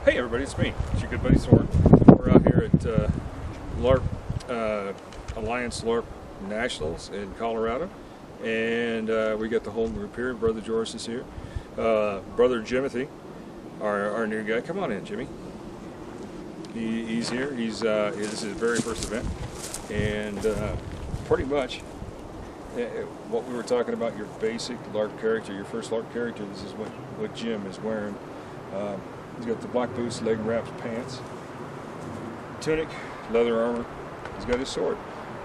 Hey everybody, it's me. It's your good buddy Thorne. We're out here at Alliance Larp Nationals in Colorado, and we got the whole group here. Brother Joris is here. Brother Jimathy, our new guy. Come on in, Jimmy. He's here. This is his very first event, and pretty much what we were talking about, your basic LARP character, your first LARP character. This is what Jim is wearing. He's got the black boots, leg wraps, pants, tunic, leather armor. He's got his sword.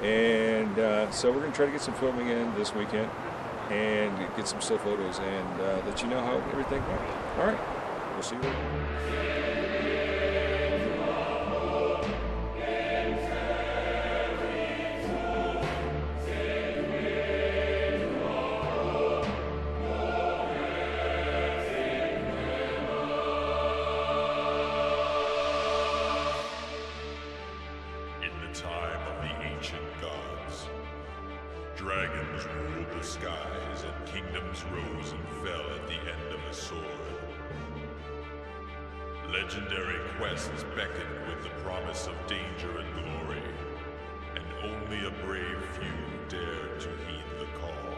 And so we're going to try to get some filming in this weekend and get some still photos and let you know how everything went. All right, we'll see you later. Time of the ancient gods, dragons ruled the skies and kingdoms rose and fell at the end of a sword. Legendary quests beckoned with the promise of danger and glory, and only a brave few dared to heed the call.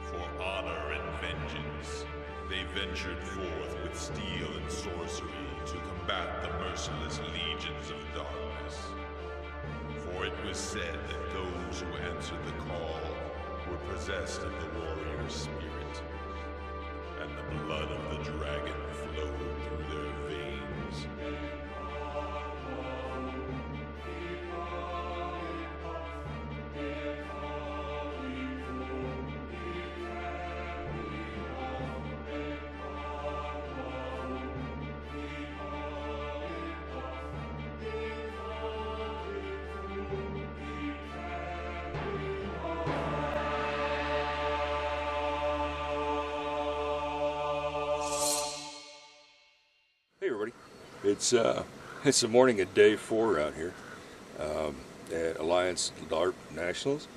For honor and vengeance, they ventured forth with steel and sorcery to combat the merciless legions of darkness. For it was said that those who answered the call were possessed of the warrior's spirit, and the blood of the dragon flowed through their veins. Hey everybody, it's the morning of day 4 out here at Alliance Larp Nationals.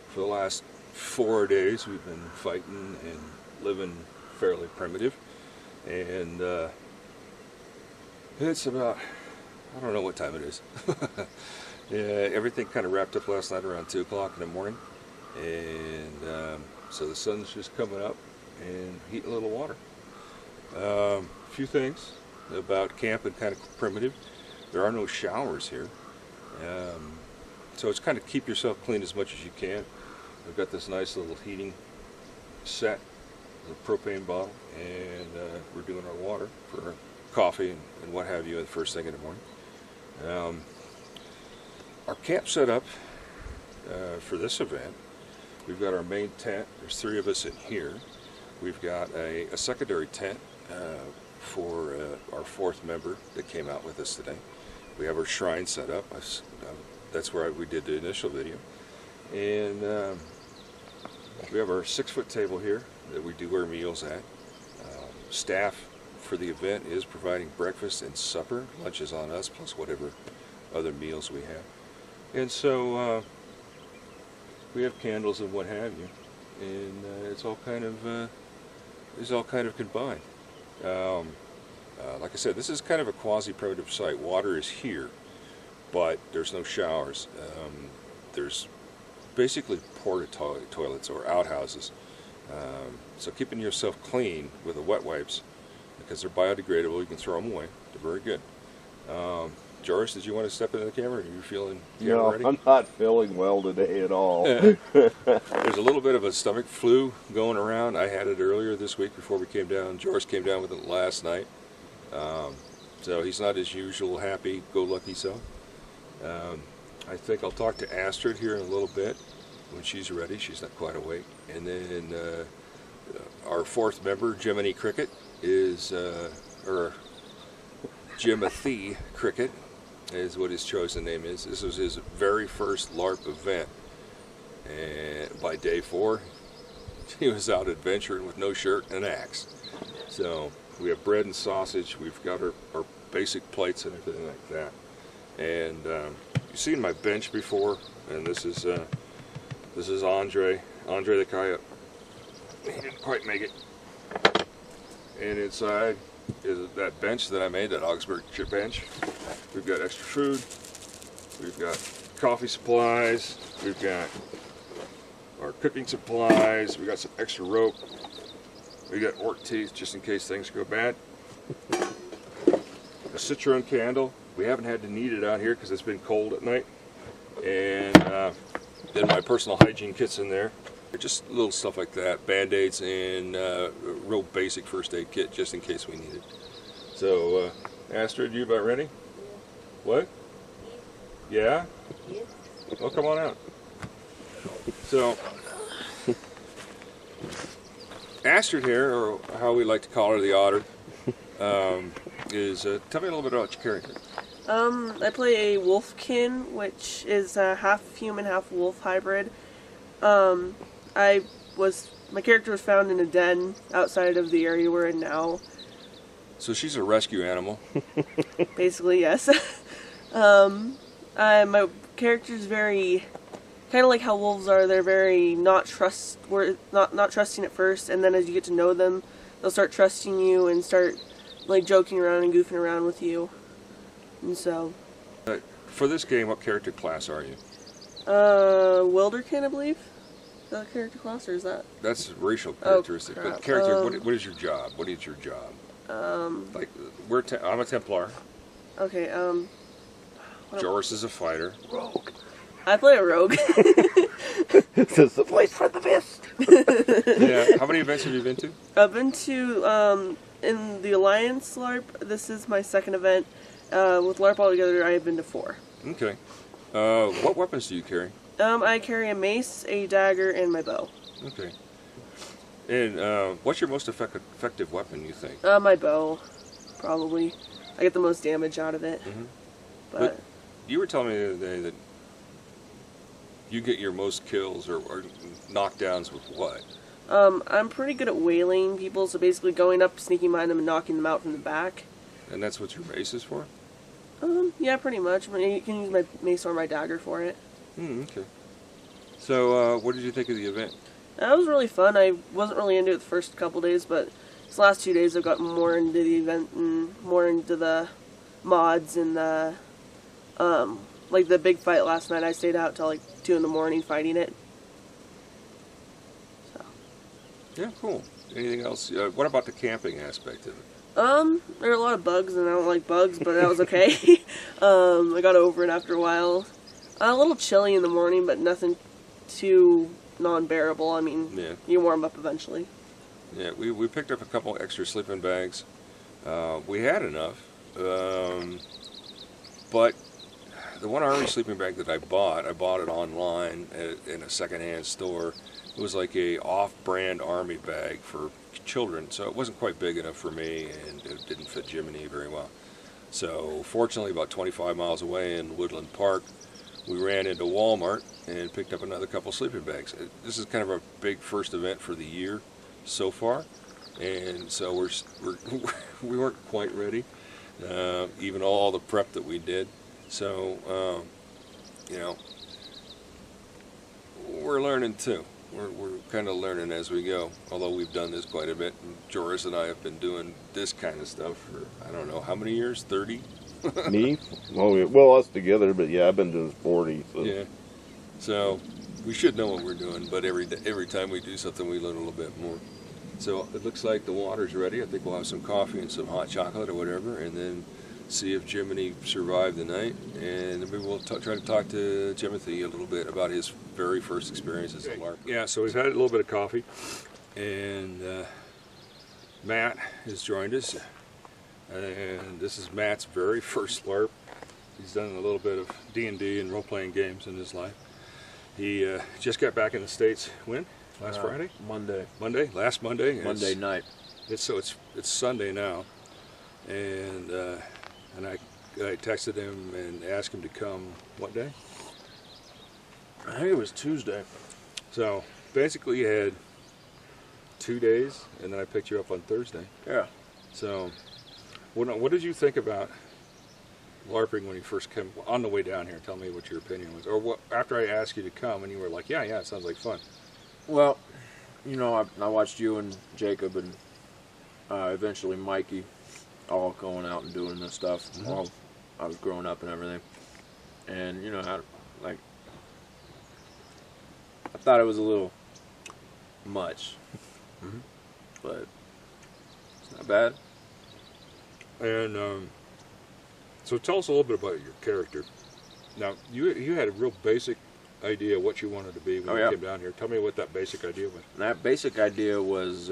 For the last 4 days we've been fighting and living fairly primitive, and it's about, I don't know what time it is. Yeah, everything kind of wrapped up last night around 2 o'clock in the morning, and so the sun's just coming up and heating a little water. A few things about camp and kind of primitive. There are no showers here, so it's kind of keep yourself clean as much as you can. We've got this nice little heating set, a propane bottle, and we're doing our water for coffee and what have you the first thing in the morning. Our camp set up for this event. We've got our main tent. There's 3 of us in here. We've got a secondary tent for our 4th member that came out with us today. We have our shrine set up. That's where we did the initial video. And we have our 6-foot table here that we do our meals at. Staff for the event is providing breakfast and supper. Lunch is on us, plus whatever other meals we have. And so we have candles and what have you. And it's all kind of combined. Like I said, this is kind of a quasi-primitive site. Water is here, but there's no showers. There's basically porta toilets or outhouses. So keeping yourself clean with the wet wipes, because they're biodegradable, you can throw them away. They're very good. Joris, did you want to step into the camera? Are you feeling ready? No, I'm not feeling well today at all. There's a little bit of a stomach flu going around. I had it earlier this week before we came down. Joris came down with it last night. So he's not his usual happy-go-lucky self. I think I'll talk to Astrid here in a little bit when she's ready. She's not quite awake. And then our 4th member, Jiminy Cricket, is, or Jimathy Cricket, is what his chosen name is. This was his very first LARP event, and by day 4 he was out adventuring with no shirt and an axe. So we have bread and sausage, we've got our basic plates and everything like that. And you've seen my bench before, and this is Andre the coyote. He didn't quite make it. And inside is that bench that I made, that Augsburg chip bench. We've got extra food. We've got coffee supplies. We've got our cooking supplies. We got some extra rope. We got orc teeth just in case things go bad. A citron candle. We haven't had to need it out here because it's been cold at night. And then my personal hygiene kit's in there. Just little stuff like that. Band-aids and a real basic first aid kit just in case we need it. So, Astrid, you about ready? What? Yeah? Well, come on out. So, Astrid here, or how we like to call her, the Otter, is, tell me a little bit about your character. I play a wolfkin, which is a half human, half wolf hybrid. My character was found in a den outside of the area we're in now. So she's a rescue animal. Basically, yes. My character's very, kind of like how wolves are. They're very not trusting at first, and then as you get to know them, they'll start trusting you and start like joking around and goofing around with you. And so, for this game, what character class are you? Wilderkin, I believe. Is that a character class, or is that? That's racial characteristic. Oh, but character, what is your job? What is your job? Like I'm a Templar. Okay. Joris is a fighter. Rogue. I play a rogue. This is the place for the fist. Yeah. How many events have you been to? I've been to in the Alliance Larp. This is my second event. With Larp altogether, I have been to 4. Okay. What weapons do you carry? I carry a mace, a dagger, and my bow. Okay. And what's your most effective weapon, you think? My bow, probably. I get the most damage out of it. Mm-hmm. But you were telling me the other day that you get your most kills or knockdowns with what? I'm pretty good at waylaying people, so basically going up, sneaking behind them, and knocking them out from the back. And that's what your mace is for? Yeah, pretty much. I mean, you can use my mace or my dagger for it. Okay. So, what did you think of the event? That was really fun. I wasn't really into it the first couple days, but these last 2 days I've gotten more into the event and more into the mods and the, like the big fight last night. I stayed out till like 2 in the morning fighting it. So. Yeah, cool. Anything else? What about the camping aspect of it? There are a lot of bugs, and I don't like bugs, but that was okay. I got over it after a while. A little chilly in the morning, but nothing too non-bearable. I mean, yeah. You warm up eventually. Yeah, we picked up a couple extra sleeping bags. We had enough, but the one army sleeping bag that I bought it online in a secondhand store. It was like a off-brand army bag for children, so it wasn't quite big enough for me, and it didn't fit Jiminy very well. So fortunately, about 25 miles away in Woodland Park, we ran into Walmart and picked up another couple sleeping bags. This is kind of a big first event for the year so far, and so we weren't quite ready, even all the prep that we did. So you know, we're learning too. We're kind of learning as we go, although we've done this quite a bit. And Joris and I have been doing this kind of stuff for, I don't know, how many years? 30? Me? Well, us together, but yeah, I've been doing 40. So. Yeah. So we should know what we're doing, but every time we do something, we learn a little bit more. So it looks like the water's ready. I think we'll have some coffee and some hot chocolate or whatever, and then see if Jiminy survived the night, and maybe we'll try to talk to Jimathy a little bit about his very first experiences at LARP. Yeah, so we've had a little bit of coffee, and Matt has joined us, and this is Matt's very first LARP. He's done a little bit of D&D and role-playing games in his life. He just got back in the States when? Last Friday? Monday. Monday? Last Monday? Monday night. It's Sunday now, and I texted him and asked him to come, what day? I think it was Tuesday. So basically you had 2 days, and then I picked you up on Thursday. Yeah. So what did you think about LARPing when you first came, on the way down here? Tell me what your opinion was. Or what, after I asked you to come and you were like, yeah, it sounds like fun. Well, you know, I watched you and Jacob and eventually Mikey all going out and doing this stuff while I was growing up and everything. And, you know, I thought it was a little much, but it's not bad. And so tell us a little bit about your character. Now, you had a real basic idea what you wanted to be when you came down here. Tell me what that basic idea was. That basic idea was,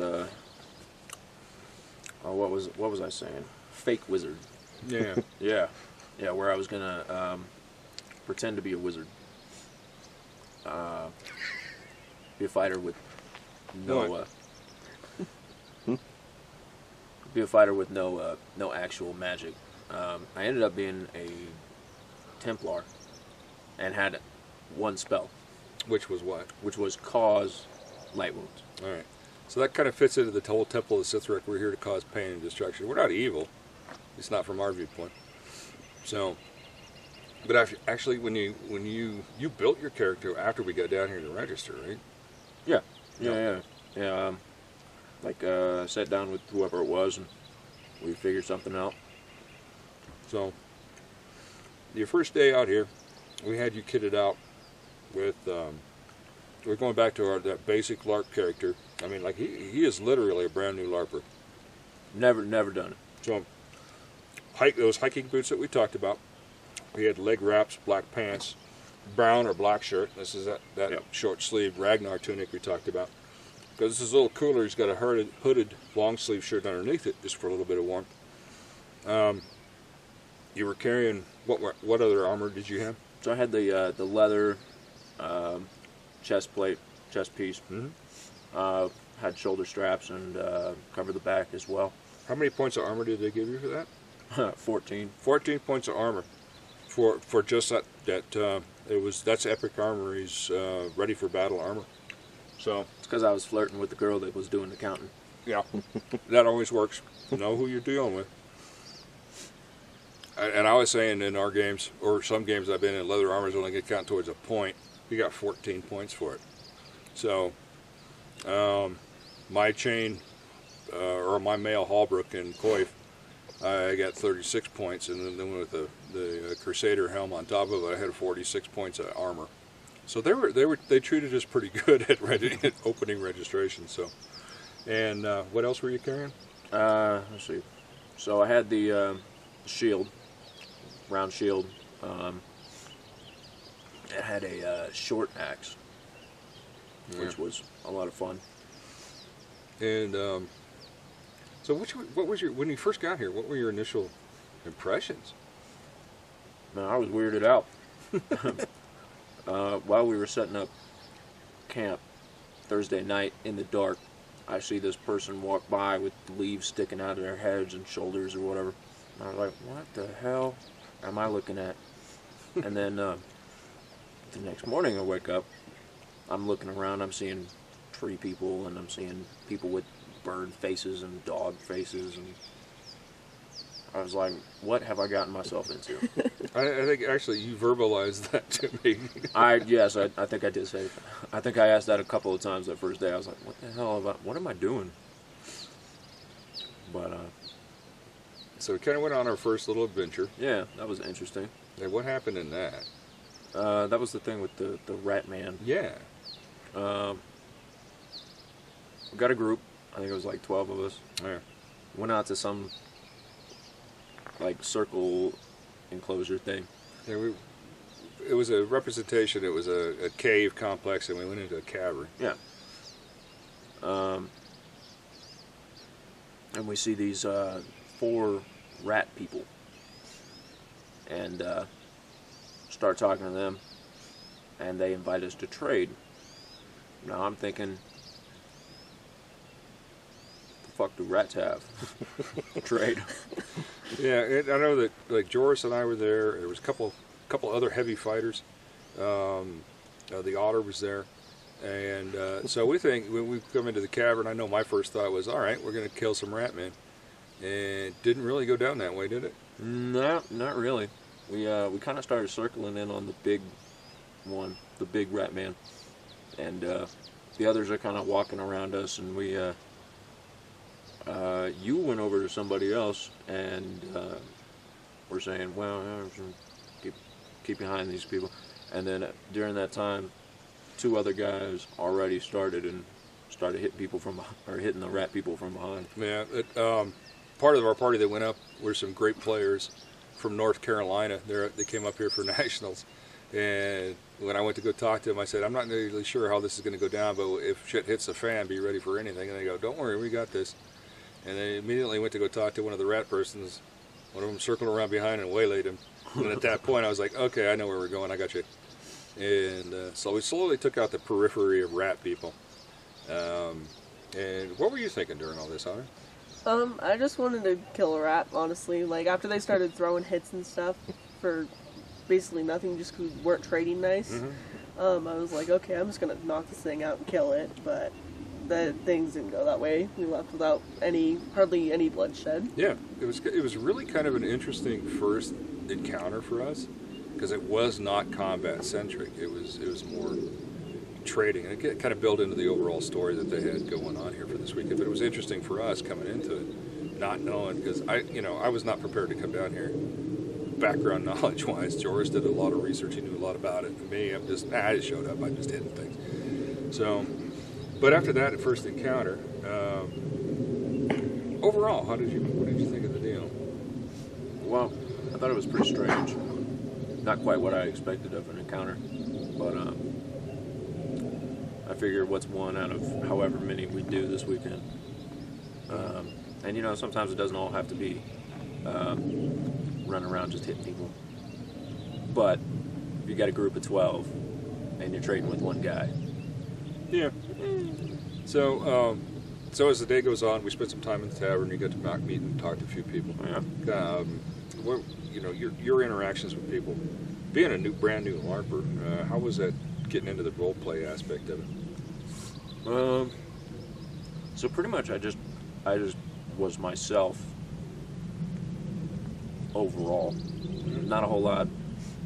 what was I saying? Fake wizard. Yeah. Yeah, where I was gonna pretend to be a wizard. Be a fighter with no be a fighter with no actual magic. I ended up being a Templar and had one spell, Which was what? which was cause light wounds. All right. So that kind of fits into the whole Temple of the Sith. We're here to cause pain and destruction. We're not evil. It's not from our viewpoint. So, but actually, when you built your character after we got down here to register, right? Yeah. I sat down with whoever it was and we figured something out. So, your first day out here, we had you kitted out with. We're going back to that basic LARP character. I mean, like he is literally a brand new LARPer. Never done it. So, those hiking boots that we talked about. We had leg wraps, black pants, brown or black shirt. This is that short sleeve Ragnar tunic we talked about. Because this is a little cooler, he's got a hooded long sleeve shirt underneath it, just for a little bit of warmth. You were carrying what other armor did you have? So I had the leather chest piece. Had shoulder straps and covered the back as well. How many points of armor did they give you for that? 14. 14 points of armor for just that's Epic Armory's ready for battle armor. So It's because I was flirting with the girl that was doing the counting. yeah, that always works. You know who you're dealing with. And I was saying in our games, or some games I've been in, leather armor is only going to count towards a point. You got 14 points for it. So my chain, or my male Hallbrook and Coif, I got 36 points, and then with the Crusader helm on top of it, I had 46 points of armor. So they treated us pretty good at opening registration. So, and what else were you carrying? Let's see. So I had the shield, round shield. It had a short axe, which was a lot of fun. And so, what was your when you first got here? What were your initial impressions? Man, I was weirded out. While we were setting up camp Thursday night in the dark, I see this person walk by with leaves sticking out of their heads and shoulders or whatever. And I was like, what the hell am I looking at? And then the next morning I wake up, I'm looking around, I'm seeing tree people, and I'm seeing people with bird faces and dog faces, and I was like, what have I gotten myself into? I think actually you verbalized that to me. Yes, I think I did say that. I think I asked that a couple of times that first day. I was like, what the hell what am I doing? But, So we kind of went on our first little adventure. yeah, that was interesting. And what happened in that? That was the thing with the rat man. Yeah. We got a group. I think it was like 12 of us. Yeah. Went out to some, like, circle enclosure thing. Yeah, it was a representation. It was a cave complex, and we went into a cavern. Yeah. And we see these 4 rat people. And start talking to them. And they invite us to trade. Now I'm thinking, the fuck do rats have? Trade. Yeah, I know that like Joris and I were there. There was a couple other heavy fighters. The Otter was there, and so we think when we come into the cavern, I know my first thought was, all right, we're going to kill some rat men, and it didn't really go down that way, did it? No, not really. We kind of started circling in on the big one, the big rat man, and the others are kind of walking around us, and we you went over to somebody else and were saying, well, keep behind these people. And then during that time, 2 other guys already started hitting people hitting the rat people from behind. Yeah, part of our party that went up were some great players from North Carolina. They came up here for nationals, and when I went to go talk to them, I said, I'm not really sure how this is going to go down, but if shit hits the fan, be ready for anything. And they go, don't worry, we got this. And they immediately went to go talk to one of the rat persons. One of them circled around behind and waylaid him. And at that point, I was like, okay, I know where we're going. I got you. And so we slowly took out the periphery of rat people. And what were you thinking during all this, Otter? I just wanted to kill a rat, honestly. Like, after they started throwing hits and stuff for basically nothing, just because we weren't trading nice, I was like, okay, I'm just going to knock this thing out and kill it, but things didn't go that way. We left without hardly any bloodshed. Yeah, it was really kind of an interesting first encounter for us, because it was not combat-centric. It was more trading, and it kind of built into the overall story that they had going on here for this weekend. But it was interesting for us coming into it, not knowing, because I was not prepared to come down here. Background knowledge-wise, Joris did a lot of research. He knew a lot about it. And me, I just showed up. I just hitting things. So, but after that first encounter, overall, what did you think of the deal? Well, I thought it was pretty strange. Not quite what I expected of an encounter, but I figure what's one out of however many we do this weekend. And sometimes it doesn't all have to be running around just hitting people. But if you got a group of 12 and you're trading with one guy. Yeah. So as the day goes on, we spent some time in the tavern. You got to meet and talk to a few people. Yeah. Your interactions with people. Being a brand new LARPer, how was that getting into the role play aspect of it? So pretty much I just was myself overall. Not a whole lot.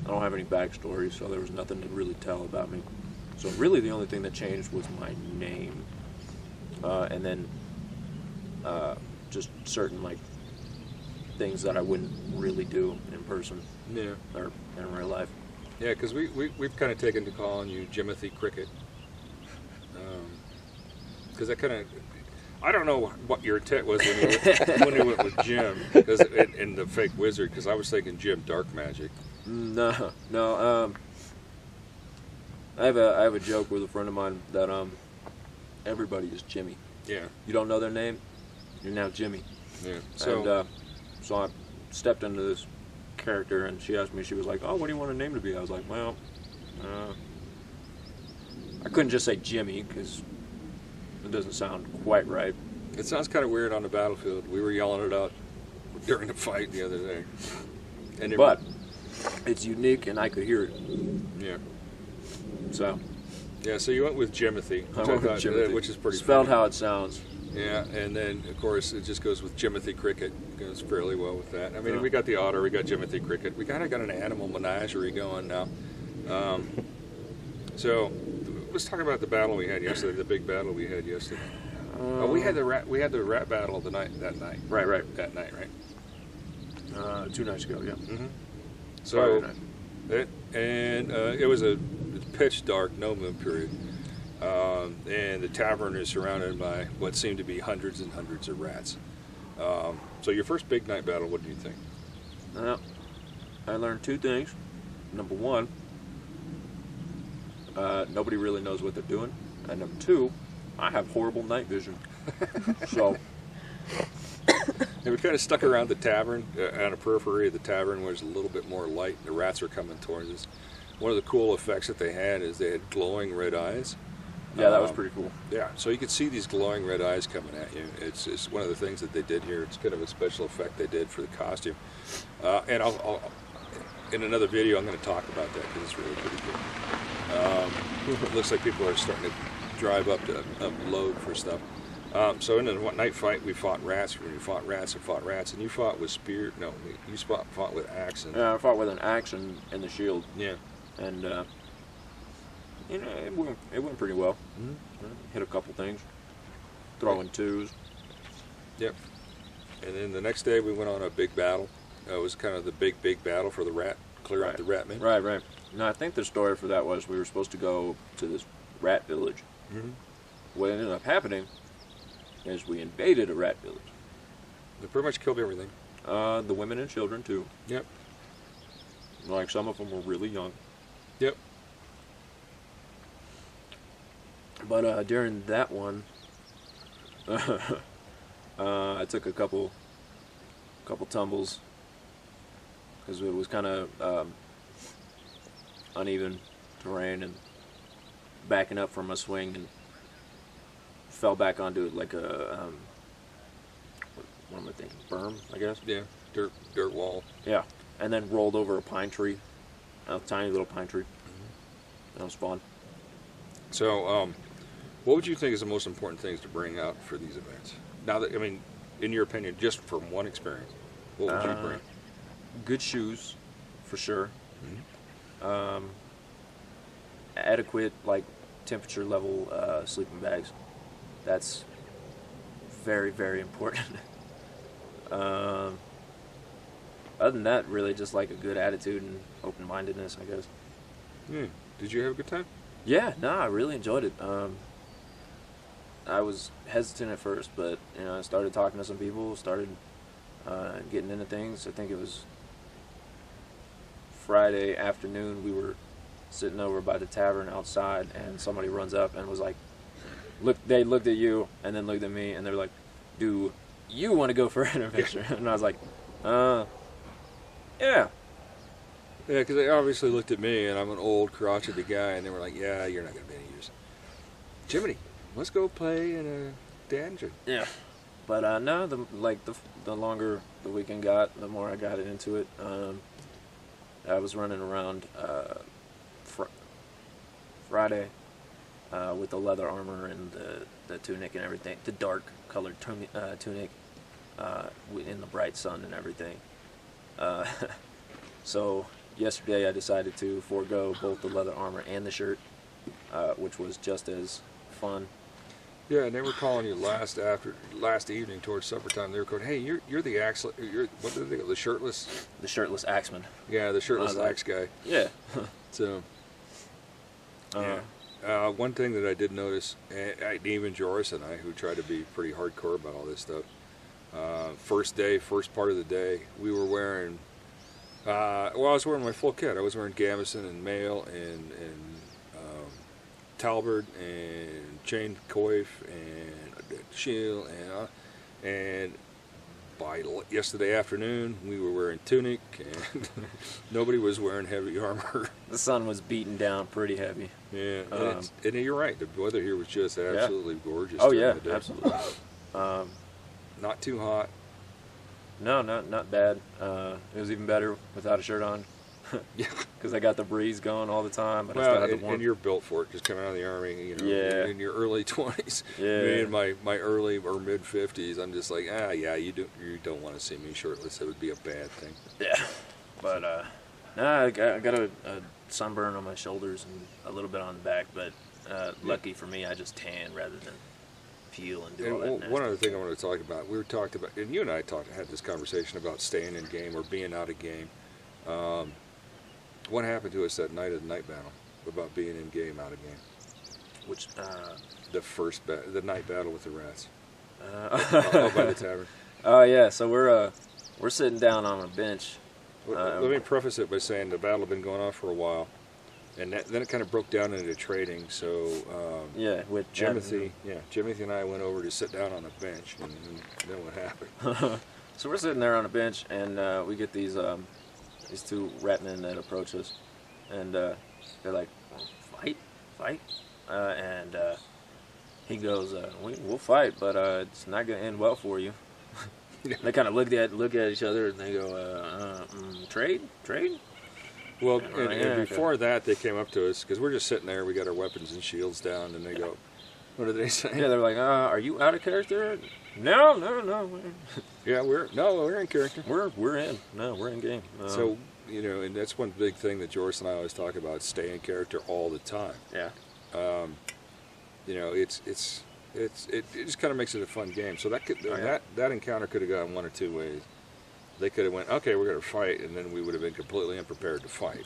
I don't have any backstory, so there was nothing to really tell about me. So really the only thing that changed was my name. And then just certain things that I wouldn't really do in person. Yeah. Or in real life. Yeah, because we've kind of taken to calling you Jimathy Cricket. Because that kind of, I don't know what your intent was when you went with Jim, and the fake wizard, because I was thinking Jim Dark Magic. No. I have a joke with a friend of mine that everybody is Jimmy. Yeah. You don't know their name, you're now Jimmy. Yeah. So I stepped into this character, and she asked me, she was like, oh, what do you want a name to be? I was like, well, I couldn't just say Jimmy, because it doesn't sound quite right. It sounds kind of weird on the battlefield. We were yelling it out during a fight the other day. But it's unique, and I could hear it. Yeah. So. Yeah, so you went with Jimathy, which is pretty spelled funny. How it sounds. Yeah, and then, of course, it just goes with Jimathy Cricket. It goes fairly well with that. I mean, we got the Otter, we got Jimathy Cricket. We kind of got an animal menagerie going now. So, let's talk about the battle we had yesterday, the big battle we had yesterday. We had the rat battle that night. Right. That night, right? 2 nights ago, yeah. Mm-hmm. So, it was a pitch dark, no moon period. And the tavern is surrounded by what seemed to be hundreds and hundreds of rats. So your first big night battle, what do you think? I learned 2 things. Number 1, nobody really knows what they're doing. And number 2, I have horrible night vision. So... And we kind of stuck around the tavern, on a periphery of the tavern where there's a little bit more light. The rats are coming towards us. One of the cool effects that they had is they had glowing red eyes. Yeah, that was pretty cool. Yeah, so you could see these glowing red eyes coming at you. It's one of the things that they did here. It's kind of a special effect they did for the costume. And I'll in another video, I'm going to talk about that because it's really pretty cool. It looks like people are starting to drive up to upload for stuff. So in the night fight, we fought rats. We fought rats, and you fought with spear. No, you fought with axe. Yeah, I fought with an axe and the shield. Yeah, and it went pretty well. Mm-hmm. Hit a couple things, throwing 2s. Yep. And then the next day we went on a big battle. It was kind of the big battle for the rat, clear out the rat men. Right. No, I think the story for that was we were supposed to go to this rat village. Mm-hmm. What ended up happening is we invaded a rat village. They pretty much killed everything. The women and children too. Yep. Like some of them were really young. Yep. But during that one, I took a couple tumbles because it was kind of uneven terrain and backing up from a swing and fell back onto it like a what am I thinking? Berm, I guess. Yeah. Dirt wall. Yeah, and then rolled over a pine tree, a tiny little pine tree. That was fun. So, what would you think is the most important things to bring out for these events? Now that, I mean, in your opinion, just from one experience, what would you bring? Good shoes, for sure. Mm-hmm. Adequate, like, temperature level sleeping bags. That's very, very important. Other than that, really just like a good attitude and open-mindedness, I guess. Yeah. Did you have a good time? Yeah, no, I really enjoyed it. I was hesitant at first, but I started talking to some people, started getting into things. I think it was Friday afternoon. We were sitting over by the tavern outside, and somebody runs up and was like, They looked at you, and then looked at me, and they were like, "Do you want to go for an adventure?" And I was like, yeah. Yeah, because they obviously looked at me, and I'm an old, crotchety guy, and they were like, "Yeah, you're not going to be any use." Jiminy, let's go play in a dungeon. Yeah. But no, the longer the weekend got, the more I got into it. I was running around Friday with the leather armor and the tunic and everything, the dark colored tunic in the bright sun and everything. So yesterday I decided to forego both the leather armor and the shirt, which was just as fun. Yeah, and they were calling you last evening towards supper time. They were going, "Hey, you're the axe. You're what did they call the shirtless?" The shirtless axeman. Yeah, the shirtless axe guy. Yeah. So. Yeah. One thing that I did notice, and even Joris and I, who try to be pretty hardcore about all this stuff, first part of the day, we were wearing. I was wearing my full kit. I was wearing gambeson and mail and talbert and chain coif and shield and by yesterday afternoon we were wearing tunic and nobody was wearing heavy armor. The sun was beating down pretty heavy. Yeah, and you're right. The weather here was just absolutely gorgeous. Oh yeah, the day. absolutely. Not too hot. No, not bad. It was even better without a shirt on. Yeah, because I got the breeze going all the time. But I well, still had the warmth. And you're built for it, just coming out of the army. Yeah. In your early 20s. Yeah. Me in my early or mid 50s, I'm just like, yeah, you don't want to see me shirtless. It would be a bad thing. Yeah, but I got a sunburn on my shoulders and a little bit on the back. But lucky for me, I just tan rather than peel and do all that. And one other thing I want to talk about, and you and I had this conversation about staying in game or being out of game. What happened to us that night of the night battle about being in game, out of game? Which the night battle with the rats. Out by the tavern. Oh yeah, so we're sitting down on a bench. Let me preface it by saying the battle had been going on for a while, and then it kind of broke down into trading. So with Jimathy, Jimathy and I went over to sit down on a bench, and then what happened? So we're sitting there on a bench, and we get these two rat men that approach us, and they're like, fight, and he goes, we'll fight, but it's not going to end well for you. They kind of look at each other, and they go, trade? Well, and before that, they came up to us, because we're just sitting there, we got our weapons and shields down, and they go, what did they say? Yeah, they're like, are you out of character? No. Yeah, we're in character. We're in. No, we're in game. So, and that's one big thing that Joris and I always talk about, stay in character all the time. Yeah. It's it just kind of makes it a fun game. So that could Oh, yeah. that encounter could have gone one or two ways. They could have went, okay, we're going to fight, and then we would have been completely unprepared to fight.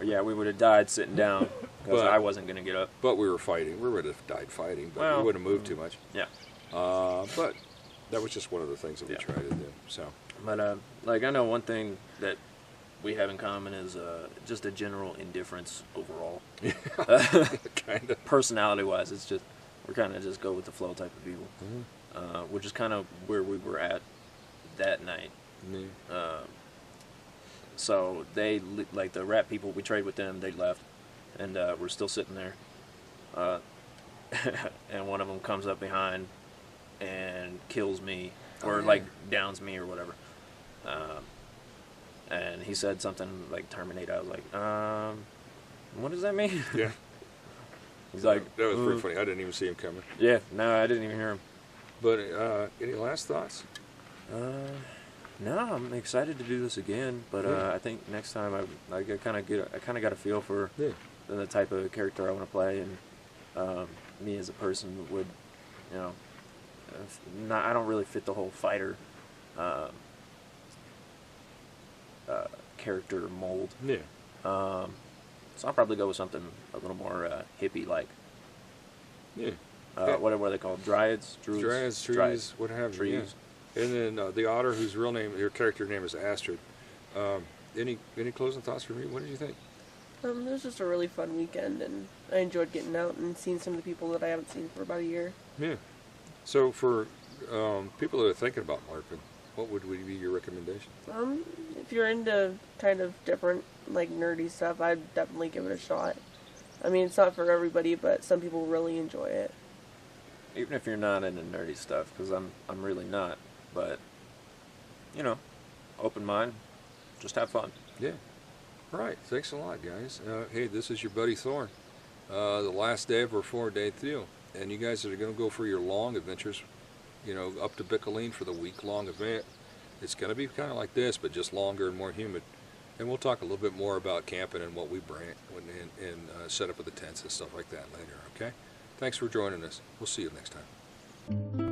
Yeah, we would have died sitting down because But- I wasn't going to get up. But we were fighting. We would have died fighting, but we Well, wouldn't have moved too much. Yeah. But that was just one of the things that we Yeah. tried to do. So But, like, I know one thing that we have in common is just a general indifference overall. kind of. Personality-wise, it's just, we're kind of just go with the flow type of people. Mm-hmm. Which is kind of where we were at that night. So they, like the rat people, we trade with them, they left, and we're still sitting there. And one of them comes up behind and kills me, or yeah. like downs me or whatever. And he said something like terminate. I was like, what does that mean? Yeah. He's like, that was pretty funny. I didn't even see him coming. yeah, no, I didn't even hear him. But any last thoughts? No, I'm excited to do this again, but I think next time I kind of got a feel for the type of character I want to play, and me as a person would, you know, I don't really fit the whole fighter character mold. Yeah. So I'll probably go with something a little more hippie like. Yeah. What are they called? Dryads, druids, Dryads, trees, what have you. trees. Yeah. And then the Otter, whose real name, your character name is Astrid. Any closing thoughts for me? What did you think? It was just a really fun weekend, and I enjoyed getting out and seeing some of the people that I haven't seen for about a year. Yeah. So for people that are thinking about LARPing, what would be your recommendation? If you're into kind of different, like, nerdy stuff, I'd definitely give it a shot. I mean, it's not for everybody, but some people really enjoy it. Even if you're not into nerdy stuff, because I'm really not, but you know, open mind, just have fun. Yeah. All right. Thanks a lot, guys. Hey, this is your buddy Thorne. The last day of our 4-day deal, and you guys are going to go for your long adventures. You know, up to Bickelene for the week-long event. It's going to be kind of like this, but just longer and more humid. And we'll talk a little bit more about camping and what we bring and set up with the tents and stuff like that later, okay? Thanks for joining us. We'll see you next time.